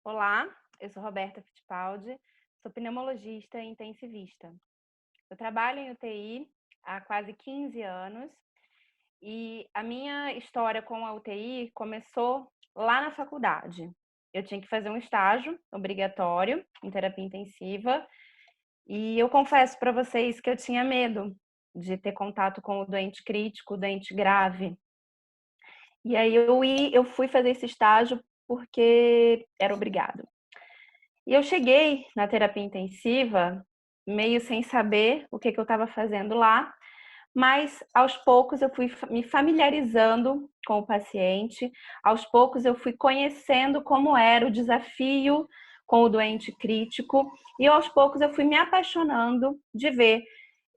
Olá, eu sou Roberta Fittipaldi, sou pneumologista e intensivista. Eu trabalho em UTI há quase 15 anos e a minha história com a UTI começou lá na faculdade. Eu tinha que fazer um estágio obrigatório em terapia intensiva e eu confesso para vocês que eu tinha medo de ter contato com o doente crítico, o doente grave. E aí eu fui fazer esse estágio porque era obrigado. E eu cheguei na terapia intensiva meio sem saber o que eu estava fazendo lá, mas aos poucos eu fui me familiarizando com o paciente, aos poucos eu fui conhecendo como era o desafio com o doente crítico e aos poucos eu fui me apaixonando de ver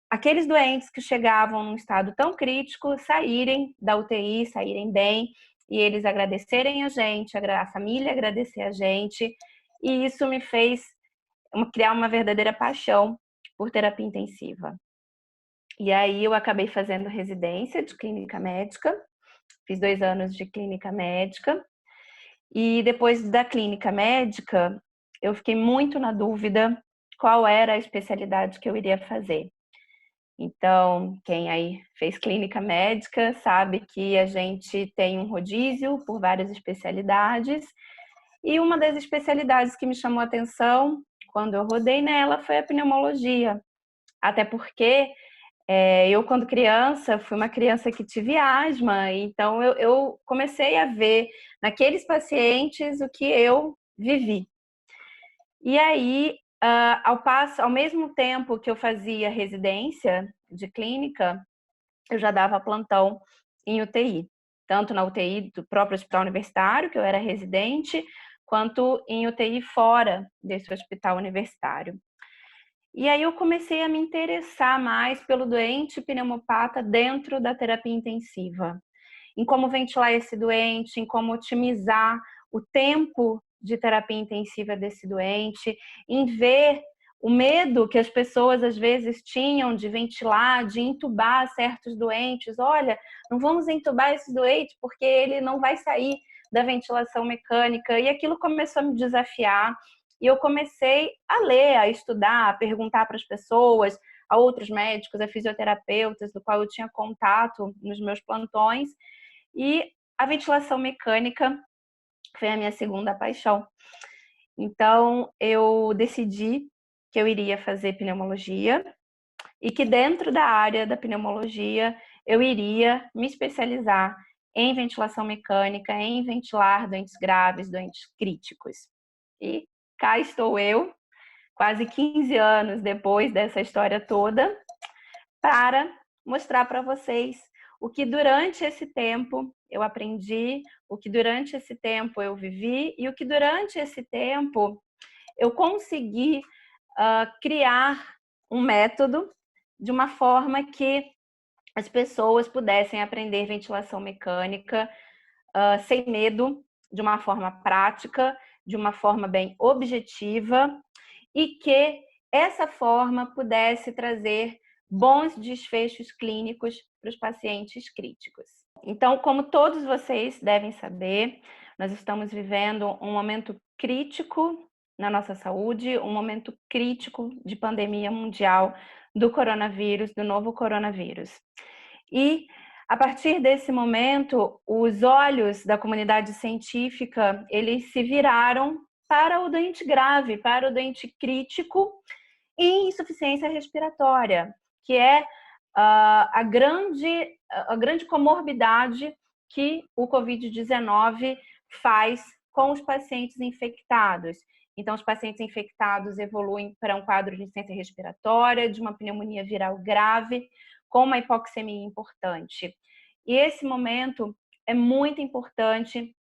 aqueles doentes que chegavam num estado tão crítico saírem da UTI, saírem bem e eles agradecerem a gente, a família agradecer a gente. E isso me fez criar uma verdadeira paixão por terapia intensiva. E aí eu acabei fazendo residência de clínica médica, fiz 2 anos de clínica médica, e depois da clínica médica, eu fiquei muito na dúvida qual era a especialidade que eu iria fazer. Então, quem aí fez clínica médica sabe que a gente tem um rodízio por várias especialidades, e uma das especialidades que me chamou a atenção quando eu rodei nela foi a pneumologia. Até porque eu, quando criança, fui uma criança que tive asma, então eu comecei a ver naqueles pacientes o que eu vivi. E aí, ao mesmo tempo que eu fazia residência de clínica, eu já dava plantão em UTI, tanto na UTI do próprio hospital universitário, que eu era residente, quanto em UTI fora desse hospital universitário. E aí eu comecei a me interessar mais pelo doente pneumopata dentro da terapia intensiva, em como ventilar esse doente, em como otimizar o tempo de terapia intensiva desse doente, em ver o medo que as pessoas às vezes tinham de ventilar, de entubar certos doentes. Olha, não vamos entubar esse doente porque ele não vai sair da ventilação mecânica. E aquilo começou a me desafiar. E eu comecei a ler, a estudar, a perguntar para as pessoas, a outros médicos, a fisioterapeutas, do qual eu tinha contato nos meus plantões. E a ventilação mecânica foi a minha segunda paixão. Então, eu decidi que eu iria fazer pneumologia e que dentro da área da pneumologia eu iria me especializar em ventilação mecânica, em ventilar doentes graves, doentes críticos. E cá estou eu, quase 15 anos depois dessa história toda, para mostrar para vocês o que durante esse tempo eu aprendi, o que durante esse tempo eu vivi e o que durante esse tempo eu consegui criar um método de uma forma que as pessoas pudessem aprender ventilação mecânica sem medo, de uma forma prática, de uma forma bem objetiva e que essa forma pudesse trazer bons desfechos clínicos para os pacientes críticos. Então, como todos vocês devem saber, nós estamos vivendo um momento crítico na nossa saúde, um momento crítico de pandemia mundial do coronavírus, do novo coronavírus. E a partir desse momento, os olhos da comunidade científica, eles se viraram para o doente grave, para o doente crítico e insuficiência respiratória, que é a grande comorbidade que o Covid-19 faz com os pacientes infectados. Então, os pacientes infectados evoluem para um quadro de insuficiência respiratória, de uma pneumonia viral grave, com uma hipoxemia importante. E esse momento é muito importante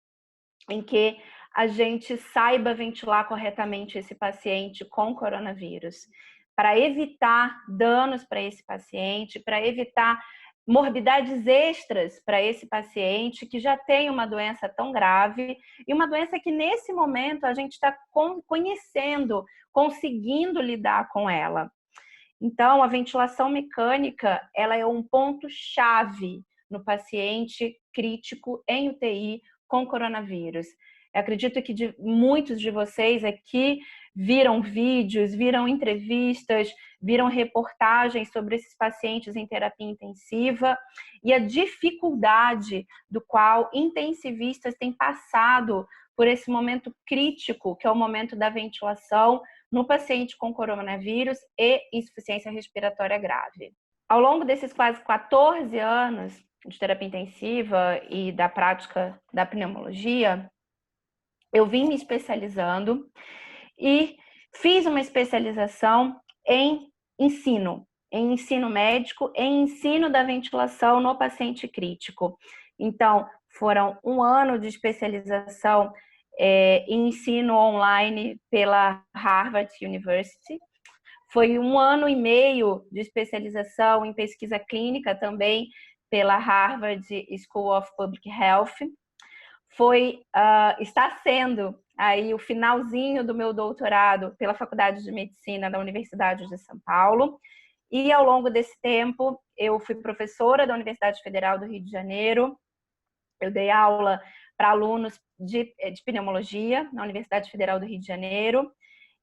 em que a gente saiba ventilar corretamente esse paciente com coronavírus, para evitar danos para esse paciente, para evitar morbidades extras para esse paciente que já tem uma doença tão grave e uma doença que nesse momento a gente está conhecendo, conseguindo lidar com ela. Então, a ventilação mecânica, ela é um ponto-chave no paciente crítico em UTI com coronavírus. Eu acredito que muitos de vocês aqui viram vídeos, viram entrevistas, viram reportagens sobre esses pacientes em terapia intensiva e a dificuldade do qual intensivistas têm passado por esse momento crítico, que é o momento da ventilação no paciente com coronavírus e insuficiência respiratória grave. Ao longo desses quase 14 anos de terapia intensiva e da prática da pneumologia, eu vim me especializando e fiz uma especialização em ensino médico, em ensino da ventilação no paciente crítico. Então, foram um ano de especialização em ensino online pela Harvard University. Foi um ano e meio de especialização em pesquisa clínica também pela Harvard School of Public Health. Está sendo aí o finalzinho do meu doutorado pela Faculdade de Medicina da Universidade de São Paulo. E ao longo desse tempo, eu fui professora da Universidade Federal do Rio de Janeiro. Eu dei aula para alunos de pneumologia na Universidade Federal do Rio de Janeiro.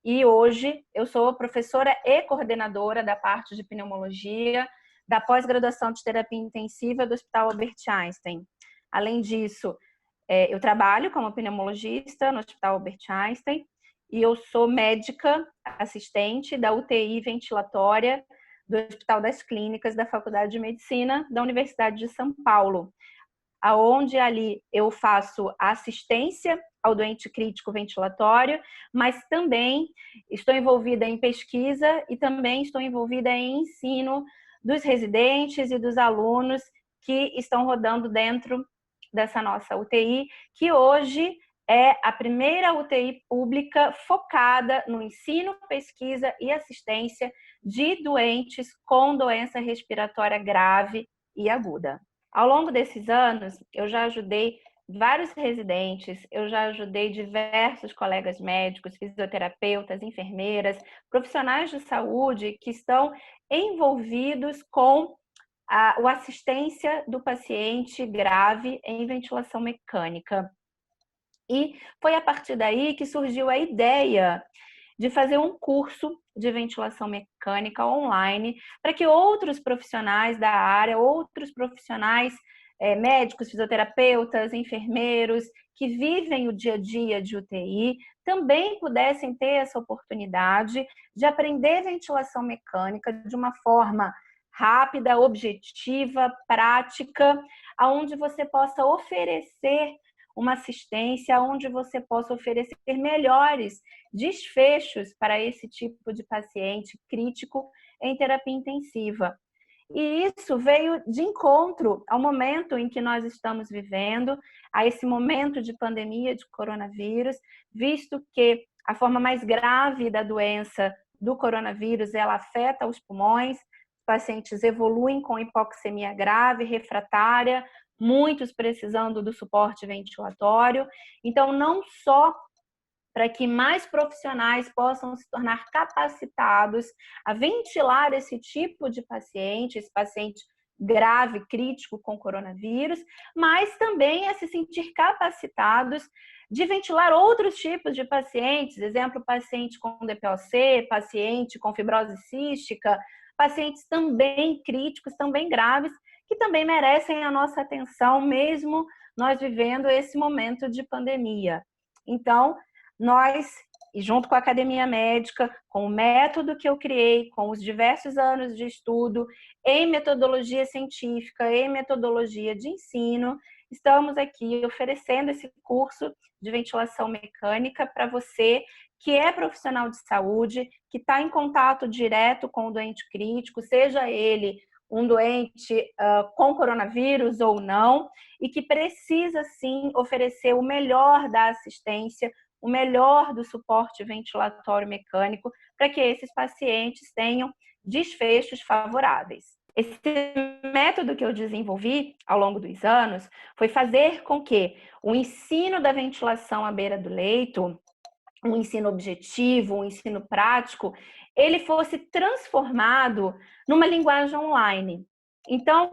E hoje eu sou professora e coordenadora da parte de pneumologia da pós-graduação de terapia intensiva do Hospital Albert Einstein. Além disso, eu trabalho como pneumologista no Hospital Albert Einstein e eu sou médica assistente da UTI ventilatória do Hospital das Clínicas da Faculdade de Medicina da Universidade de São Paulo, aonde ali eu faço assistência ao doente crítico ventilatório, mas também estou envolvida em pesquisa e também estou envolvida em ensino dos residentes e dos alunos que estão rodando dentro dessa nossa UTI, que hoje é a primeira UTI pública focada no ensino, pesquisa e assistência de doentes com doença respiratória grave e aguda. Ao longo desses anos, eu já ajudei vários residentes, eu já ajudei diversos colegas médicos, fisioterapeutas, enfermeiras, profissionais de saúde que estão envolvidos com a assistência do paciente grave em ventilação mecânica. E foi a partir daí que surgiu a ideia de fazer um curso de ventilação mecânica online para que outros profissionais da área, outros profissionais médicos, fisioterapeutas, enfermeiros que vivem o dia a dia de UTI também pudessem ter essa oportunidade de aprender ventilação mecânica de uma forma rápida, objetiva, prática, aonde você possa oferecer uma assistência, onde você possa oferecer melhores desfechos para esse tipo de paciente crítico em terapia intensiva. E isso veio de encontro ao momento em que nós estamos vivendo, a esse momento de pandemia de coronavírus, visto que a forma mais grave da doença do coronavírus, ela afeta os pulmões, os pacientes evoluem com hipoxemia grave, refratária, muitos precisando do suporte ventilatório. Então, não só para que mais profissionais possam se tornar capacitados a ventilar esse tipo de paciente, esse paciente grave, crítico com coronavírus, mas também a se sentir capacitados de ventilar outros tipos de pacientes, exemplo, paciente com DPOC, paciente com fibrose cística, pacientes também críticos, também graves, que também merecem a nossa atenção, mesmo nós vivendo esse momento de pandemia. Então, nós, junto com a Academia Médica, com o método que eu criei, com os diversos anos de estudo em metodologia científica, em metodologia de ensino, estamos aqui oferecendo esse curso de ventilação mecânica para você que é profissional de saúde, que está em contato direto com o doente crítico, seja ele um doente com coronavírus ou não, e que precisa sim oferecer o melhor da assistência, o melhor do suporte ventilatório mecânico para que esses pacientes tenham desfechos favoráveis. Esse método que eu desenvolvi ao longo dos anos foi fazer com que o ensino da ventilação à beira do leito, um ensino objetivo, um ensino prático, ele fosse transformado numa linguagem online. Então,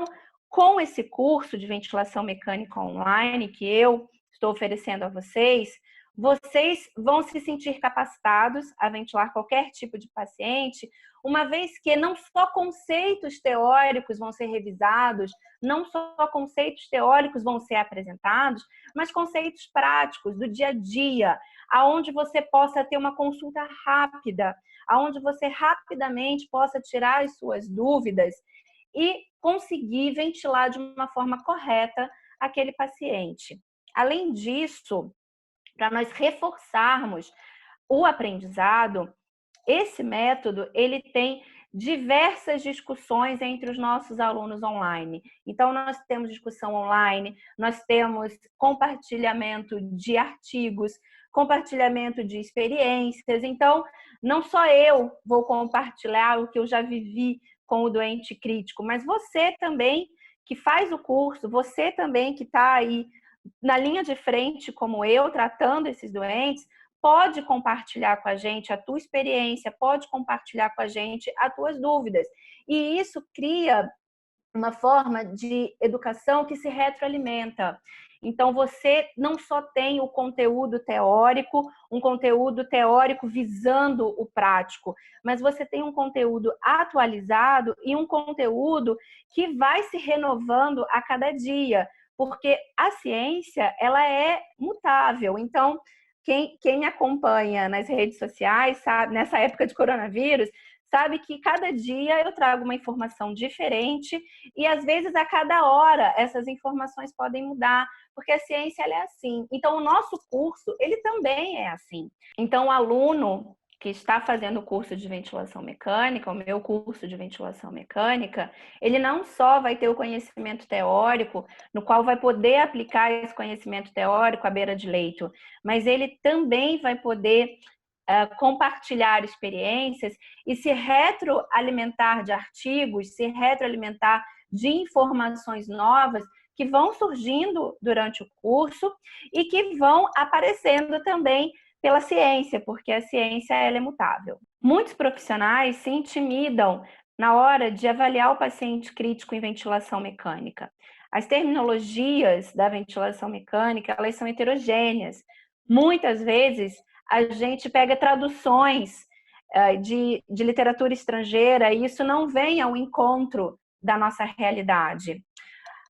com esse curso de ventilação mecânica online que eu estou oferecendo a vocês, vocês vão se sentir capacitados a ventilar qualquer tipo de paciente, uma vez que não só conceitos teóricos vão ser revisados, não só conceitos teóricos vão ser apresentados, mas conceitos práticos do dia a dia, aonde você possa ter uma consulta rápida, aonde você rapidamente possa tirar as suas dúvidas e conseguir ventilar de uma forma correta aquele paciente. Além disso, para nós reforçarmos o aprendizado, esse método ele tem diversas discussões entre os nossos alunos online. Então, nós temos discussão online, nós temos compartilhamento de artigos, compartilhamento de experiências. Então, não só eu vou compartilhar o que eu já vivi com o doente crítico, mas você também que faz o curso, você também que está aí na linha de frente, como eu, tratando esses doentes, pode compartilhar com a gente a tua experiência, pode compartilhar com a gente as tuas dúvidas. E isso cria uma forma de educação que se retroalimenta. Então, você não só tem o conteúdo teórico, um conteúdo teórico visando o prático, mas você tem um conteúdo atualizado e um conteúdo que vai se renovando a cada dia, porque a ciência, ela é mutável. Então, quem acompanha nas redes sociais, sabe, nessa época de coronavírus, sabe que cada dia eu trago uma informação diferente e, às vezes, a cada hora essas informações podem mudar, porque a ciência ela é assim. Então, o nosso curso, ele também é assim. Então, o aluno que está fazendo o curso de ventilação mecânica, o meu curso de ventilação mecânica, ele não só vai ter o conhecimento teórico, no qual vai poder aplicar esse conhecimento teórico à beira de leito, mas ele também vai poder compartilhar experiências e se retroalimentar de artigos, se retroalimentar de informações novas que vão surgindo durante o curso e que vão aparecendo também pela ciência, porque a ciência ela é mutável. Muitos profissionais se intimidam na hora de avaliar o paciente crítico em ventilação mecânica. As terminologias da ventilação mecânica, elas são heterogêneas. Muitas vezes, a gente pega traduções de literatura estrangeira e isso não vem ao encontro da nossa realidade.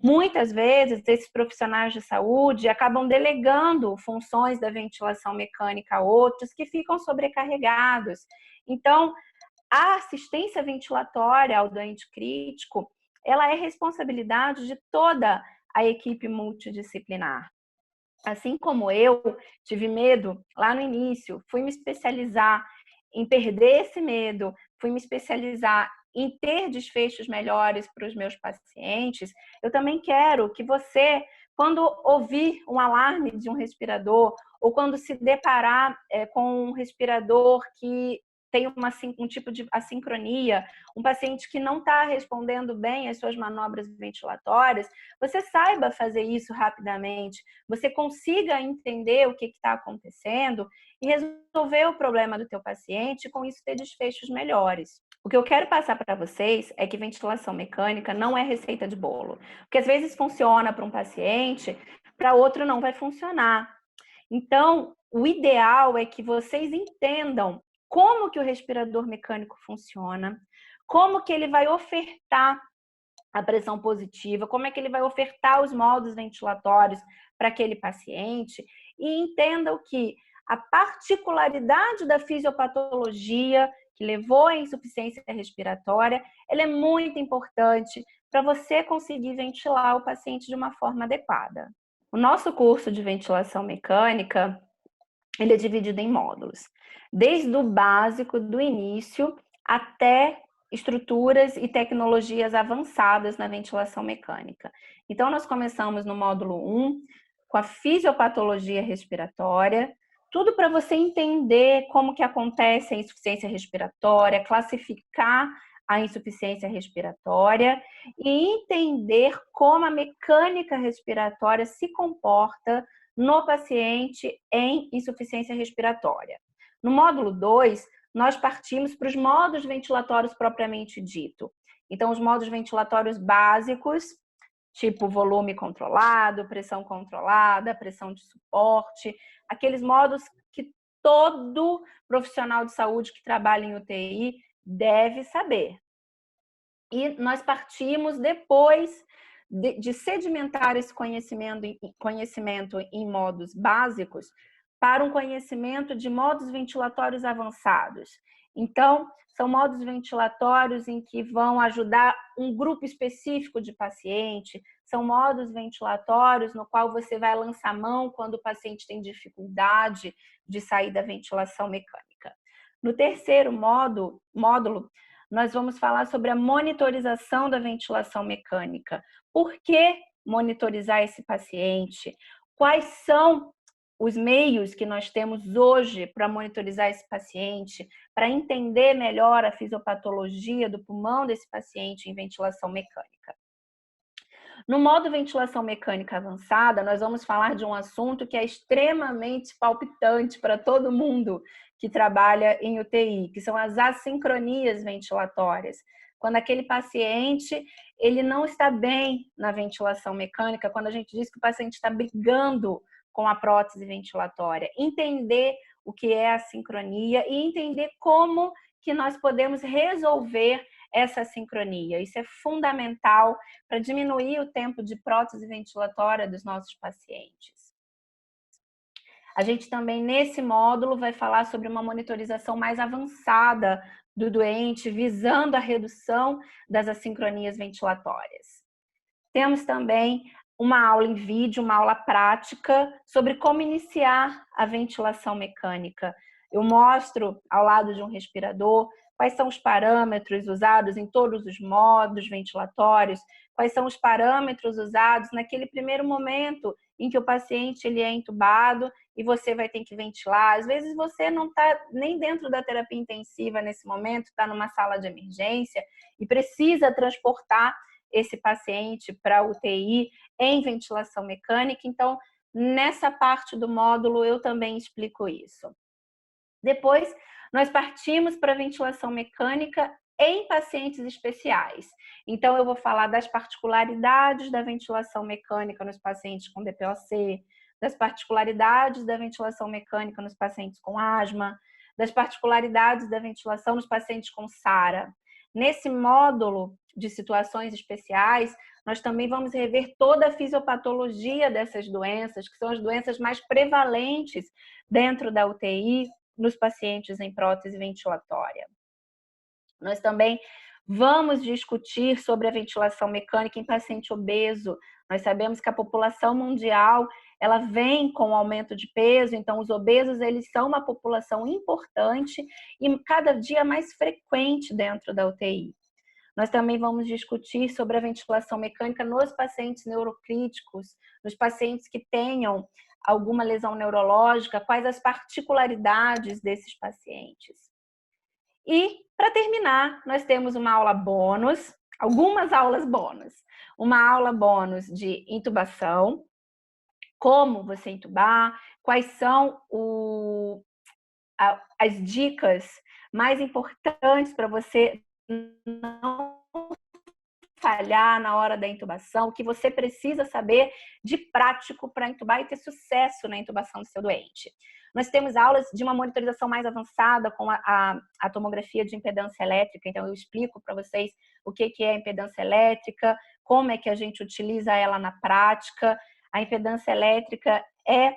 Muitas vezes, esses profissionais de saúde acabam delegando funções da ventilação mecânica a outros que ficam sobrecarregados. Então, a assistência ventilatória ao doente crítico, ela é responsabilidade de toda a equipe multidisciplinar. Assim como eu tive medo lá no início, fui me especializar em perder esse medo, fui me especializar em ter desfechos melhores para os meus pacientes, eu também quero que você, quando ouvir um alarme de um respirador, ou quando se deparar com um respirador que tem um tipo de assincronia, um paciente que não está respondendo bem às suas manobras ventilatórias, você saiba fazer isso rapidamente, você consiga entender o que está acontecendo e resolver o problema do teu paciente e com isso ter desfechos melhores. O que eu quero passar para vocês é que ventilação mecânica não é receita de bolo, porque às vezes funciona para um paciente, para outro não vai funcionar. Então, o ideal é que vocês entendam como que o respirador mecânico funciona, como que ele vai ofertar a pressão positiva, como é que ele vai ofertar os modos ventilatórios para aquele paciente e entendam que a particularidade da fisiopatologia que levou à insuficiência respiratória, ela é muito importante para você conseguir ventilar o paciente de uma forma adequada. O nosso curso de ventilação mecânica, ele é dividido em módulos, desde o básico, do início, até estruturas e tecnologias avançadas na ventilação mecânica. Então, nós começamos no módulo 1, com a fisiopatologia respiratória, tudo para você entender como que acontece a insuficiência respiratória, classificar a insuficiência respiratória e entender como a mecânica respiratória se comporta no paciente em insuficiência respiratória. No módulo 2, nós partimos para os modos ventilatórios propriamente dito. Então, os modos ventilatórios básicos, tipo volume controlado, pressão controlada, pressão de suporte, aqueles modos que todo profissional de saúde que trabalha em UTI deve saber. E nós partimos depois de sedimentar esse conhecimento em modos básicos para um conhecimento de modos ventilatórios avançados. Então, são modos ventilatórios em que vão ajudar um grupo específico de paciente, são modos ventilatórios no qual você vai lançar mão quando o paciente tem dificuldade de sair da ventilação mecânica. No terceiro módulo, nós vamos falar sobre a monitorização da ventilação mecânica. Por que monitorizar esse paciente? Quais são os meios que nós temos hoje para monitorizar esse paciente, para entender melhor a fisiopatologia do pulmão desse paciente em ventilação mecânica? No modo ventilação mecânica avançada, nós vamos falar de um assunto que é extremamente palpitante para todo mundo que trabalha em UTI, que são as assincronias ventilatórias. Quando aquele paciente ele não está bem na ventilação mecânica, quando a gente diz que o paciente está brigando com a prótese ventilatória. Entender o que é a sincronia e entender como que nós podemos resolver essa sincronia. Isso é fundamental para diminuir o tempo de prótese ventilatória dos nossos pacientes. A gente também, nesse módulo, vai falar sobre uma monitorização mais avançada do doente, visando a redução das assincronias ventilatórias. Temos também uma aula em vídeo, uma aula prática sobre como iniciar a ventilação mecânica. Eu mostro ao lado de um respirador quais são os parâmetros usados em todos os modos ventilatórios, quais são os parâmetros usados naquele primeiro momento em que o paciente ele é entubado e você vai ter que ventilar. Às vezes você não está nem dentro da terapia intensiva nesse momento, está numa sala de emergência e precisa transportar esse paciente para UTI em ventilação mecânica. Então, nessa parte do módulo, eu também explico isso. Depois, nós partimos para a ventilação mecânica em pacientes especiais. Então, eu vou falar das particularidades da ventilação mecânica nos pacientes com DPOC, das particularidades da ventilação mecânica nos pacientes com asma, das particularidades da ventilação nos pacientes com SARA. Nesse módulo de situações especiais, nós também vamos rever toda a fisiopatologia dessas doenças, que são as doenças mais prevalentes dentro da UTI, nos pacientes em prótese ventilatória. Nós também vamos discutir sobre a ventilação mecânica em paciente obeso. Nós sabemos que a população mundial ela vem com o aumento de peso, então os obesos eles são uma população importante e cada dia mais frequente dentro da UTI. Nós também vamos discutir sobre a ventilação mecânica nos pacientes neurocríticos, nos pacientes que tenham alguma lesão neurológica, quais as particularidades desses pacientes. E, para terminar, nós temos uma aula bônus, algumas aulas bônus. Uma aula bônus de intubação, como você intubar, quais são as dicas mais importantes para você não falhar na hora da intubação, o que você precisa saber de prático para intubar e ter sucesso na intubação do seu doente. Nós temos aulas de uma monitorização mais avançada com a tomografia de impedância elétrica, então eu explico para vocês o que é a impedância elétrica, como é que a gente utiliza ela na prática. A impedância elétrica é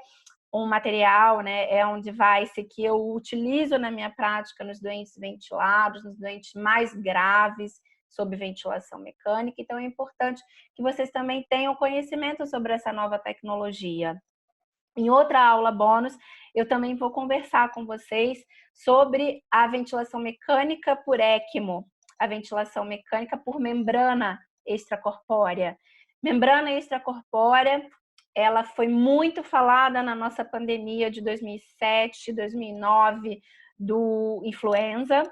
um material, né, é um device que eu utilizo na minha prática nos doentes ventilados, nos doentes mais graves, sob ventilação mecânica. Então, é importante que vocês também tenham conhecimento sobre essa nova tecnologia. Em outra aula bônus, eu também vou conversar com vocês sobre a ventilação mecânica por ECMO, a ventilação mecânica por membrana extracorpórea. Membrana extracorpórea, ela foi muito falada na nossa pandemia de 2007, 2009, do influenza.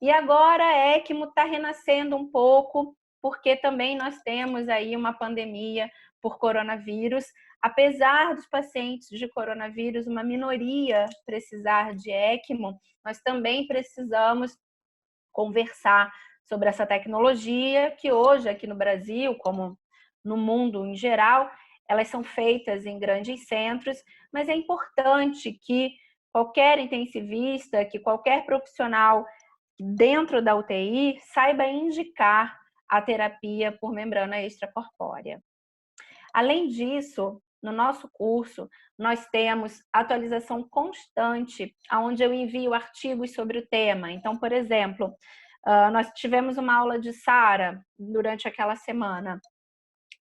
E agora a ECMO está renascendo um pouco, porque também nós temos aí uma pandemia por coronavírus. Apesar dos pacientes de coronavírus, uma minoria precisar de ECMO, nós também precisamos conversar sobre essa tecnologia que hoje aqui no Brasil, como no mundo em geral, elas são feitas em grandes centros, mas é importante que qualquer intensivista, que qualquer profissional dentro da UTI saiba indicar a terapia por membrana extracorpórea. Além disso, no nosso curso, nós temos atualização constante, onde eu envio artigos sobre o tema. Então, por exemplo, nós tivemos uma aula de SARA durante aquela semana.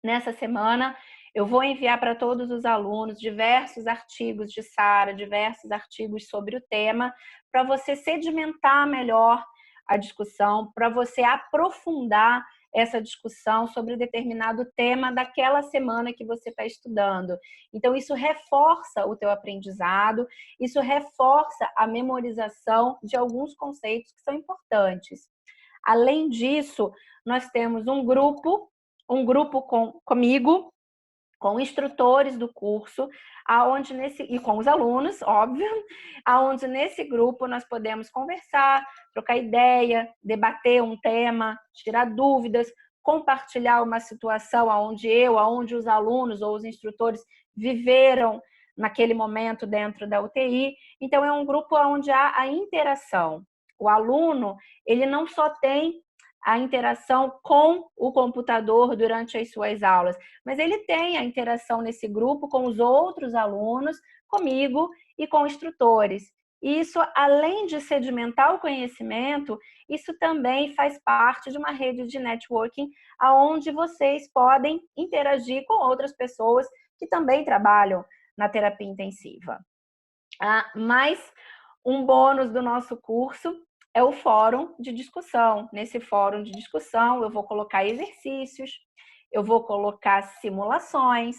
Nessa semana, eu vou enviar para todos os alunos diversos artigos de SARA, diversos artigos sobre o tema, para você sedimentar melhor a discussão, para você aprofundar essa discussão sobre determinado tema daquela semana que você está estudando. Então, isso reforça o teu aprendizado, isso reforça a memorização de alguns conceitos que são importantes. Além disso, nós temos um grupo comigo, com instrutores do curso, e com os alunos, óbvio, aonde nesse grupo nós podemos conversar, trocar ideia, debater um tema, tirar dúvidas, compartilhar uma situação aonde os alunos ou os instrutores viveram naquele momento dentro da UTI. Então, é um grupo onde há a interação. O aluno, ele não só tem a interação com o computador durante as suas aulas, mas ele tem a interação nesse grupo com os outros alunos, comigo e com instrutores. Isso, além de sedimentar o conhecimento, isso também faz parte de uma rede de networking, onde vocês podem interagir com outras pessoas que também trabalham na terapia intensiva. Mais um bônus do nosso curso é o fórum de discussão. Nesse fórum de discussão, eu vou colocar exercícios, eu vou colocar simulações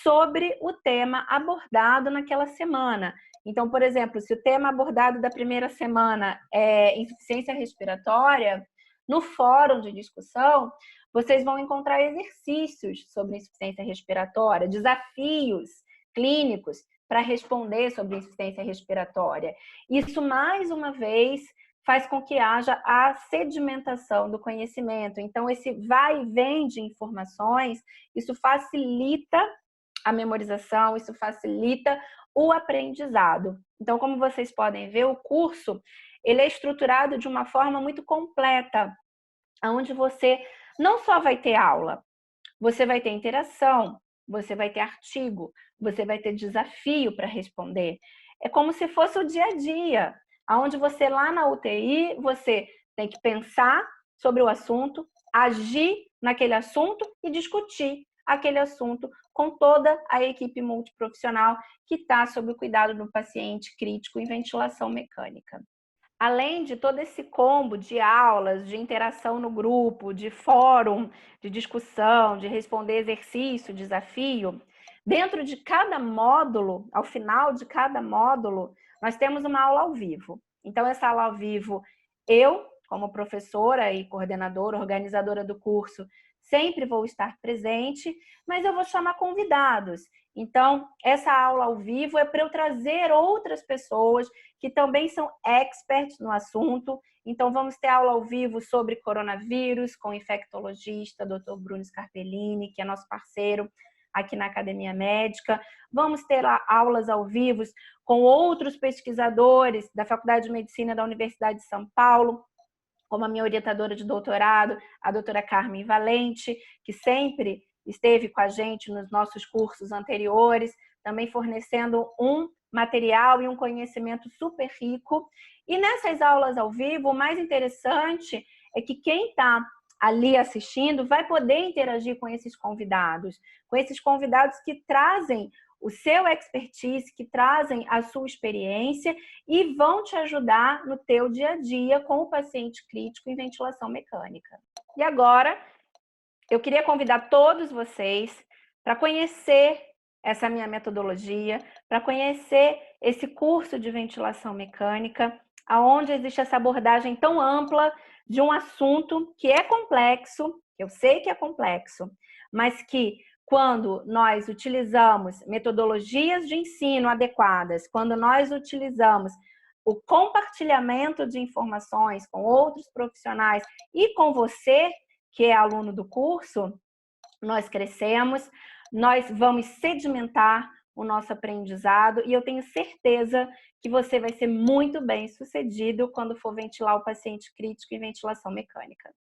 sobre o tema abordado naquela semana. Então, por exemplo, se o tema abordado da primeira semana é insuficiência respiratória, no fórum de discussão, vocês vão encontrar exercícios sobre insuficiência respiratória, desafios clínicos para responder sobre insuficiência respiratória. Isso, mais uma vez, faz com que haja a sedimentação do conhecimento. Então, esse vai e vem de informações, isso facilita a memorização, isso facilita o aprendizado. Então, como vocês podem ver, o curso ele é estruturado de uma forma muito completa, onde você não só vai ter aula, você vai ter interação, você vai ter artigo, você vai ter desafio para responder. É como se fosse o dia a dia, onde você lá na UTI, você tem que pensar sobre o assunto, agir naquele assunto e discutir aquele assunto com toda a equipe multiprofissional que está sob o cuidado do paciente crítico em ventilação mecânica. Além de todo esse combo de aulas, de interação no grupo, de fórum, de discussão, de responder exercício, desafio, dentro de cada módulo, ao final de cada módulo, nós temos uma aula ao vivo. Então, essa aula ao vivo, eu, como professora e coordenadora, organizadora do curso, sempre vou estar presente, mas eu vou chamar convidados. Então, essa aula ao vivo é para eu trazer outras pessoas que também são experts no assunto. Então, vamos ter aula ao vivo sobre coronavírus com o infectologista, Dr. Bruno Scarpellini, que é nosso parceiro aqui na Academia Médica. Vamos ter aulas ao vivo com outros pesquisadores da Faculdade de Medicina da Universidade de São Paulo, como a minha orientadora de doutorado, a doutora Carmen Valente, que sempre esteve com a gente nos nossos cursos anteriores, também fornecendo um material e um conhecimento super rico. E nessas aulas ao vivo, o mais interessante é que quem está ali assistindo vai poder interagir com esses convidados que trazem o seu expertise, que trazem a sua experiência e vão te ajudar no teu dia a dia com o paciente crítico em ventilação mecânica. E agora, eu queria convidar todos vocês para conhecer essa minha metodologia, para conhecer esse curso de ventilação mecânica, onde existe essa abordagem tão ampla de um assunto que é complexo, eu sei que é complexo, mas que quando nós utilizamos metodologias de ensino adequadas, quando nós utilizamos o compartilhamento de informações com outros profissionais e com você, que é aluno do curso, nós crescemos, nós vamos sedimentar o nosso aprendizado e eu tenho certeza que você vai ser muito bem sucedido quando for ventilar o paciente crítico em ventilação mecânica.